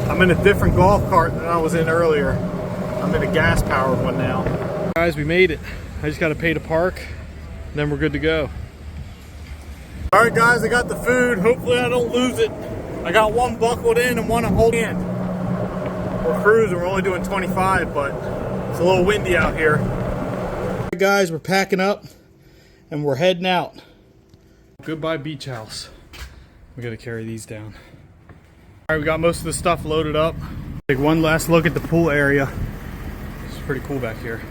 I'm in a different golf cart than I was in earlier. I'm in a gas powered one now. Guys, we made it. I just got to pay to park, and then we're good to go. All right, guys, I got the food. Hopefully I don't lose it. I got one buckled in and one on hold hand. We're cruising. We're only doing 25, but it's a little windy out here. All right, guys, we're packing up and we're heading out. Goodbye, beach house. We got to carry these down. All right, we got most of the stuff loaded up. Take one last look at the pool area. It's pretty cool back here.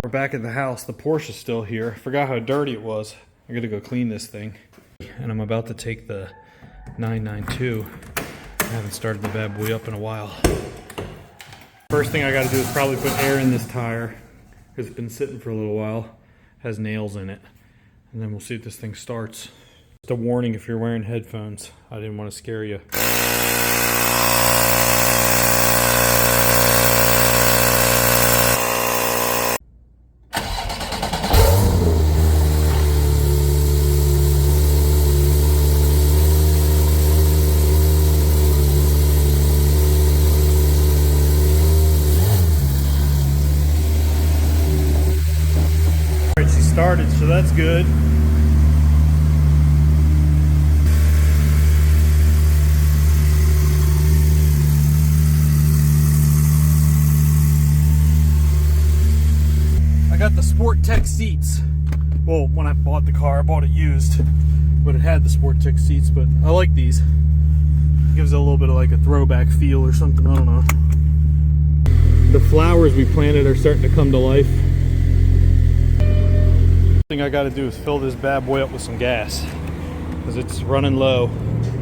We're back at the house. The Porsche is still here. I forgot how dirty it was. I gotta go clean this thing. And I'm about to take the 992. I haven't started the bad boy up in a while. First thing I gotta do is probably put air in this tire, because it's been sitting for a little while. It has nails in it. And then we'll see if this thing starts. Just a warning if you're wearing headphones. I didn't want to scare you. Started, so that's good. I got the Sport Tech seats. Well, when I bought the car, I bought it used, but it had the Sport Tech seats. But I like these. It gives it a little bit of like a throwback feel or something. I don't know. The flowers we planted are starting to come to life. Thing I got to do is fill this bad boy up with some gas because it's running low.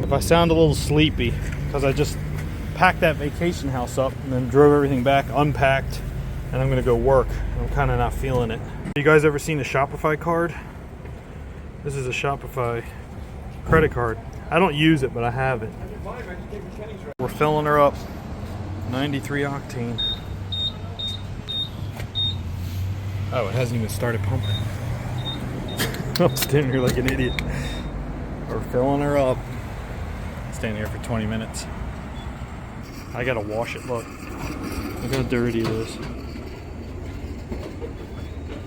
If I sound a little sleepy, because I just packed that vacation house up and then drove everything back, unpacked, and I'm gonna go work. I'm kind of not feeling it. You guys ever seen a Shopify card? This is a Shopify credit card. I don't use it, but I have it. We're filling her up. 93 octane. Oh, it hasn't even started pumping. I'm standing here like an idiot. We're filling her up. Standing here for 20 minutes. I gotta wash it, look. Look how dirty it is.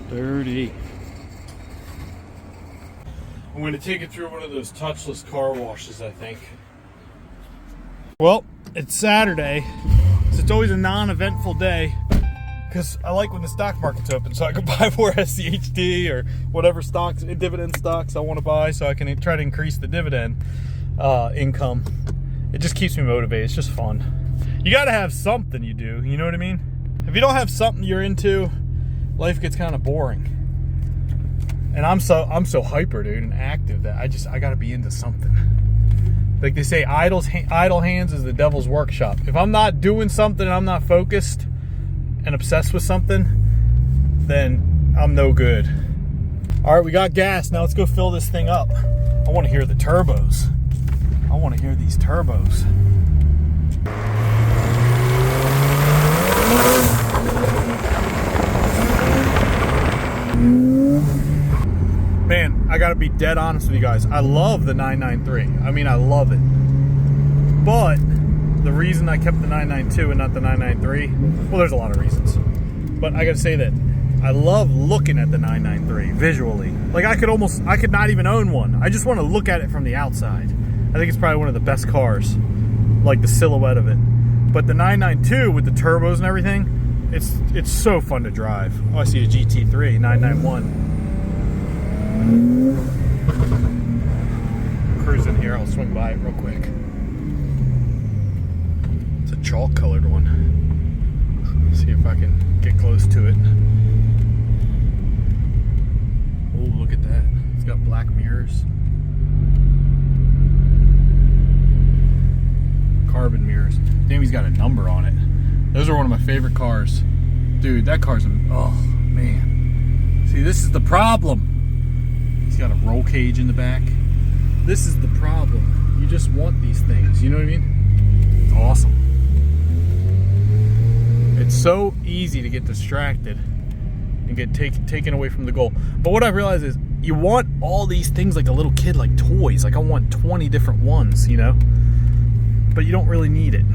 Dirty. I'm gonna take it through one of those touchless car washes, I think. Well, it's Saturday, so it's always a non-eventful day. Because I like when the stock market's open, so I can buy more SCHD or whatever stocks, dividend stocks I want to buy, so I can try to increase the dividend income. It just keeps me motivated. It's just fun. You got to have something you do. You know what I mean? If you don't have something you're into, life gets kind of boring. And I'm so hyper, dude, and active that I got to be into something. Like they say, idle hands is the devil's workshop. If I'm not doing something and I'm not focused and obsessed with something, then I'm no good. All right, we got gas. Now let's go fill this thing up. I want to hear the turbos. I want to hear these turbos. Man, I gotta be dead honest with you guys. I love the 993. I mean, I love it. But the reason I kept the 992 and not the 993, well, there's a lot of reasons. But I gotta say that I love looking at the 993 visually. Like I could not even own one. I just want to look at it from the outside. I think it's probably one of the best cars, like the silhouette of it. But the 992 with the turbos and everything, it's so fun to drive. Oh, I see a GT3 991. Cruising here, I'll swing by it real quick. It's a chalk colored one. See if I can get close to it. Oh, look at that. It's got black mirrors. Carbon mirrors. Damn, he's got a number on it. Those are one of my favorite cars. Dude, that car's oh, man. See, this is the problem. He's got a roll cage in the back. This is the problem. You just want these things. You know what I mean? It's awesome. It's so easy to get distracted and get taken away from the goal. But what I've realized is you want all these things like a little kid, like toys. Like I want 20 different ones, you know? But you don't really need it.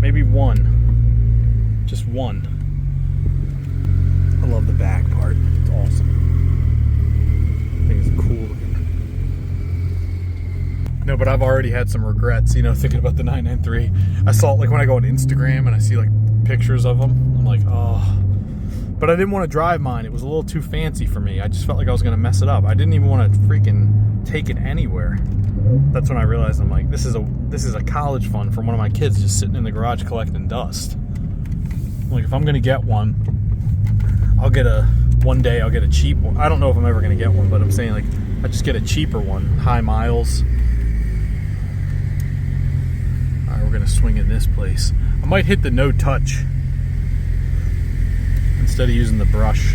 Maybe one. Just one. I love the back part. It's awesome. I think it's cool looking. No, but I've already had some regrets, you know, thinking about the 993. I saw it like when I go on Instagram and I see like pictures of them. I'm like, oh. But I didn't want to drive mine. It was a little too fancy for me. I just felt like I was going to mess it up. I didn't even want to freaking take it anywhere. That's when I realized, I'm like, this is a college fund from one of my kids just sitting in the garage collecting dust. I'm like, if I'm going to get one, one day I'll get a cheap one. I don't know if I'm ever going to get one, but I'm saying like, I just get a cheaper one, high miles. All right, we're going to swing in this place. I might hit the no touch instead of using the brush.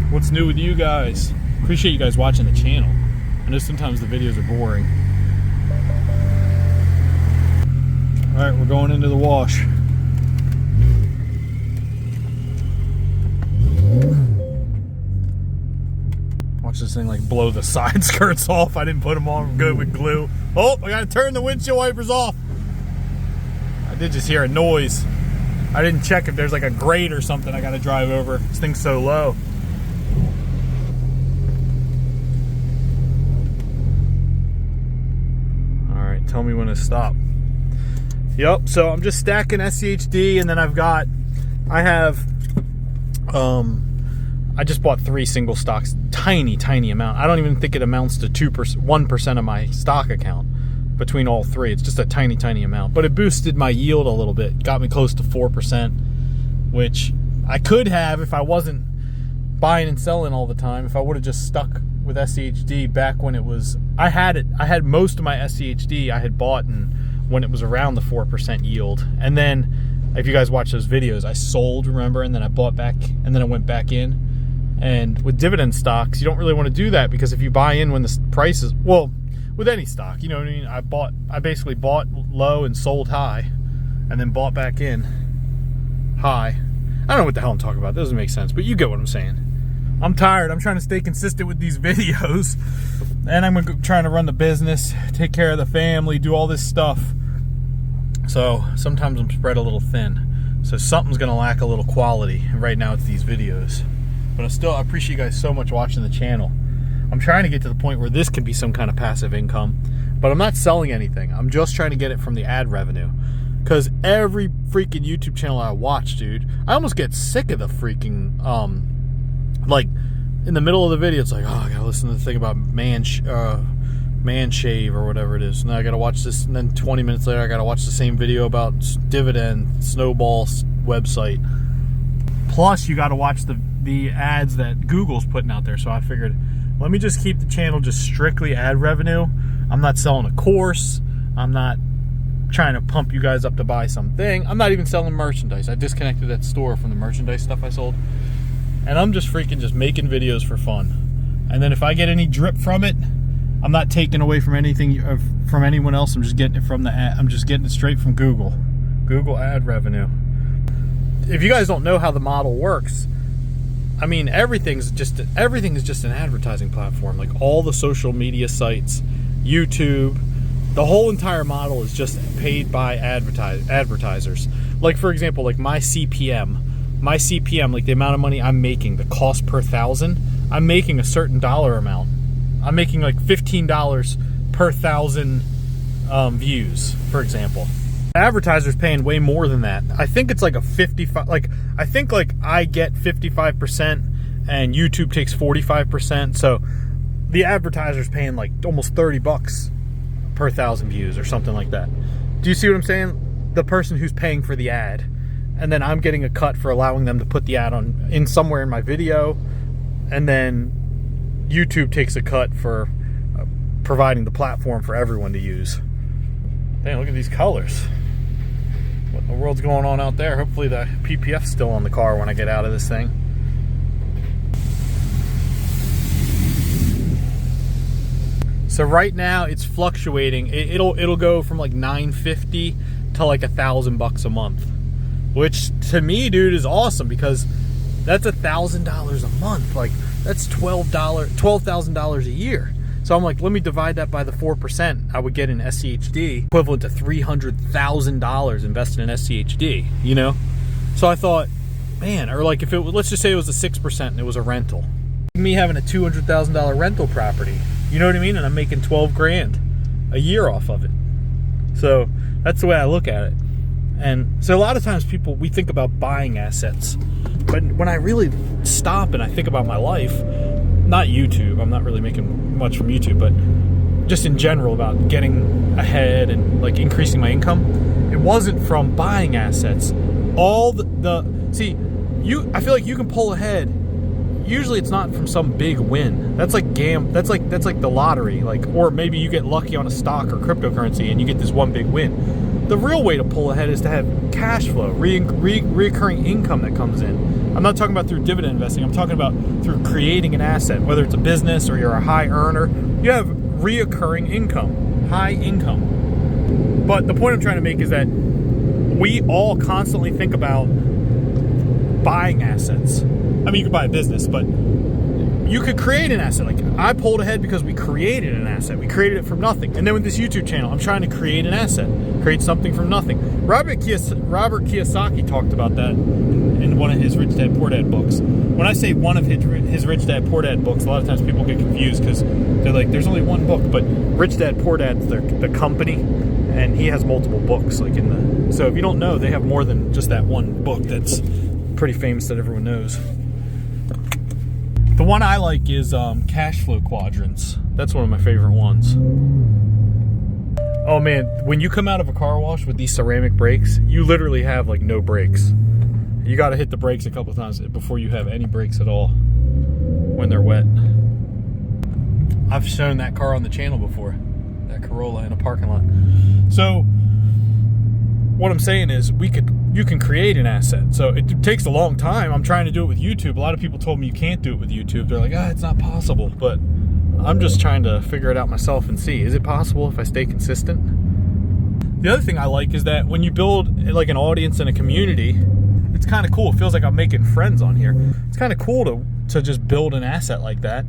What's new with you guys? Appreciate you guys watching the channel. I know sometimes the videos are boring. Alright, we're going into the wash. Watch this thing like blow the side skirts off. I didn't put them on good with glue. Oh, I gotta turn the windshield wipers off. I did just hear a noise. I didn't check if there's like a grate or something I gotta drive over. This thing's so low. Alright, tell me when to stop. Yep, so I'm just stacking SCHD, and then I just bought 3 single stocks, tiny amount. I don't even think it amounts to 1% of my stock account between all 3. It's just a tiny amount, but it boosted my yield a little bit, got me close to 4%, which I could have if I wasn't buying and selling all the time. If I would have just stuck with SCHD back when it was, I had most of my SCHD I had bought when it was around the 4% yield. And then if you guys watch those videos, I sold, remember, and then I bought back, and then I went back in. And with dividend stocks, you don't really want to do that, because if you buy in when the price is, well, with any stock, you know what I mean? I basically bought low and sold high, and then bought back in high. I don't know what the hell I'm talking about. It doesn't make sense, but you get what I'm saying. I'm tired. I'm trying to stay consistent with these videos, and I'm trying to run the business, take care of the family, do all this stuff. So sometimes I'm spread a little thin. So something's going to lack a little quality. And right now it's these videos. But I appreciate you guys so much watching the channel. I'm trying to get to the point where this can be some kind of passive income. But I'm not selling anything. I'm just trying to get it from the ad revenue. Because every freaking YouTube channel I watch, dude, I almost get sick of the freaking, like, in the middle of the video, it's like, oh, I gotta listen to the thing about man shave or whatever it is. And then I gotta watch this, and then 20 minutes later, I gotta watch the same video about dividend, snowball website. Plus, you gotta watch the ads that Google's putting out there. So I figured, let me just keep the channel just strictly ad revenue. I'm not selling a course. I'm not trying to pump you guys up to buy something. I'm not even selling merchandise. I disconnected that store from the merchandise stuff I sold. And I'm just making videos for fun. And then if I get any drip from it, I'm not taking away from anything from anyone else. I'm just getting it from the ad. I'm just getting it straight from Google. Google ad revenue. If you guys don't know how the model works, I mean, everything is just an advertising platform. Like all the social media sites, YouTube, the whole entire model is just paid by advertisers. Like, for example, like my CPM, like the amount of money I'm making, the cost per thousand, I'm making a certain dollar amount. I'm making like $15 per thousand views, for example. Advertisers paying way more than that. I think it's like a 55, like I think like I get 55% and YouTube takes 45%. So the advertiser's paying like almost $30 per thousand views or something like that. Do you see what I'm saying? The person who's paying for the ad, and then I'm getting a cut for allowing them to put the ad in somewhere in my video, and then YouTube takes a cut for providing the platform for everyone to use. Dang, look at these colors. What in the world's going on out there? Hopefully the PPF's still on the car when I get out of this thing. So right now it's fluctuating. It'll go from like $950 to like $1,000 a month. which to me, dude, is awesome because that's $1,000 a month. Like, that's $12,000 a year. So I'm like, let me divide that by the 4% I would get in SCHD, equivalent to $300,000 invested in SCHD, you know? So I thought, man, or like if it was, let's just say it was a 6% and it was a rental. Me having a $200,000 rental property, you know what I mean? And I'm making 12 grand a year off of it. So that's the way I look at it. And so a lot of times we think about buying assets, but when I really stop and I think about my life, not YouTube, I'm not really making much from YouTube, but just in general about getting ahead and like increasing my income, it wasn't from buying assets. All I feel like you can pull ahead. Usually it's not from some big win. That's like that's like the lottery, like, or maybe you get lucky on a stock or cryptocurrency and you get this one big win. The real way to pull ahead is to have cash flow, reoccurring income that comes in. I'm not talking about through dividend investing. I'm talking about through creating an asset, whether it's a business or you're a high earner. You have reoccurring income, high income. But the point I'm trying to make is that we all constantly think about buying assets. I mean, you could buy a business, but you could create an asset. Like, I pulled ahead because we created an asset. We created it from nothing. And then with this YouTube channel, I'm trying to create an asset, create something from nothing. Robert Kiyosaki talked about that in one of his Rich Dad Poor Dad books. When I say one of his Rich Dad Poor Dad books, a lot of times people get confused because they're like, there's only one book. But Rich Dad Poor Dad's the company, and he has multiple books. So if you don't know, they have more than just that one book that's pretty famous that everyone knows. The one I like is cash flow quadrants. That's one of my favorite ones. Oh man, when you come out of a car wash with these ceramic brakes, you literally have like no brakes. You got to hit the brakes a couple of times before you have any brakes at all when they're wet. I've shown that car on the channel before, that Corolla in a parking lot. So what I'm saying is you can create an asset. So it takes a long time. I'm trying to do it with YouTube. A lot of people told me you can't do it with YouTube. They're like, it's not possible. But I'm just trying to figure it out myself and see, is it possible if I stay consistent? The other thing I like is that when you build like an audience and a community, it's kind of cool. It feels like I'm making friends on here. It's kind of cool to just build an asset like that.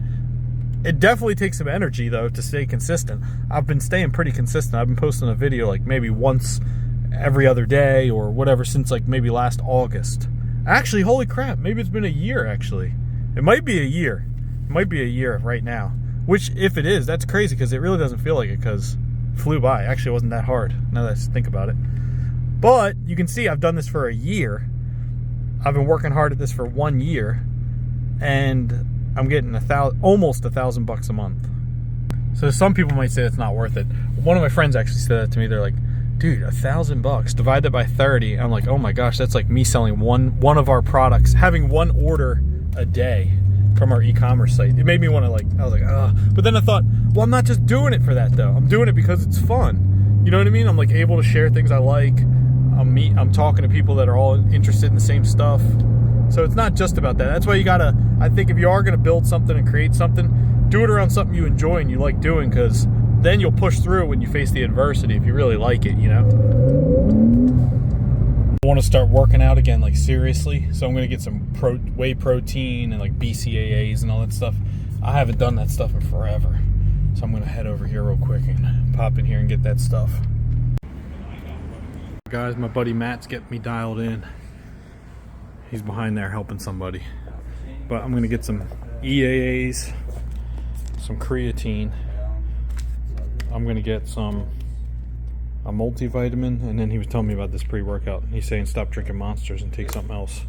It definitely takes some energy though to stay consistent. I've been staying pretty consistent. I've been posting a video like maybe once every other day or whatever since like maybe last August. Actually, holy crap, maybe it's been a year actually. It might be a year. It might be a year right now. Which, if it is, that's crazy because it really doesn't feel like it because it flew by. Actually, it wasn't that hard now that I think about it. But you can see I've done this for a year. I've been working hard at this for 1 year, and I'm getting almost $1,000 a month. So some people might say it's not worth it. One of my friends actually said that to me. They're like, dude, $1,000, divide that by 30. I'm like, oh my gosh, that's like me selling one of our products, having one order a day from our e-commerce site. It made me want to I was like, ugh. But then I thought, well, I'm not just doing it for that though. I'm doing it because it's fun. You know what I mean? I'm like able to share things I like. I'm talking to people that are all interested in the same stuff. So it's not just about that. That's why I think if you are gonna build something and create something, do it around something you enjoy and you like doing, because then you'll push through when you face the adversity if you really like it, you know? I want to start working out again, like seriously. So I'm going to get some whey protein and like BCAAs and all that stuff. I haven't done that stuff in forever. So I'm going to head over here real quick and pop in here and get that stuff. Guys, my buddy Matt's getting me dialed in. He's behind there helping somebody. But I'm going to get some EAAs, some creatine. I'm going to get a multivitamin, and then he was telling me about this pre-workout. He's saying stop drinking Monsters and take something else.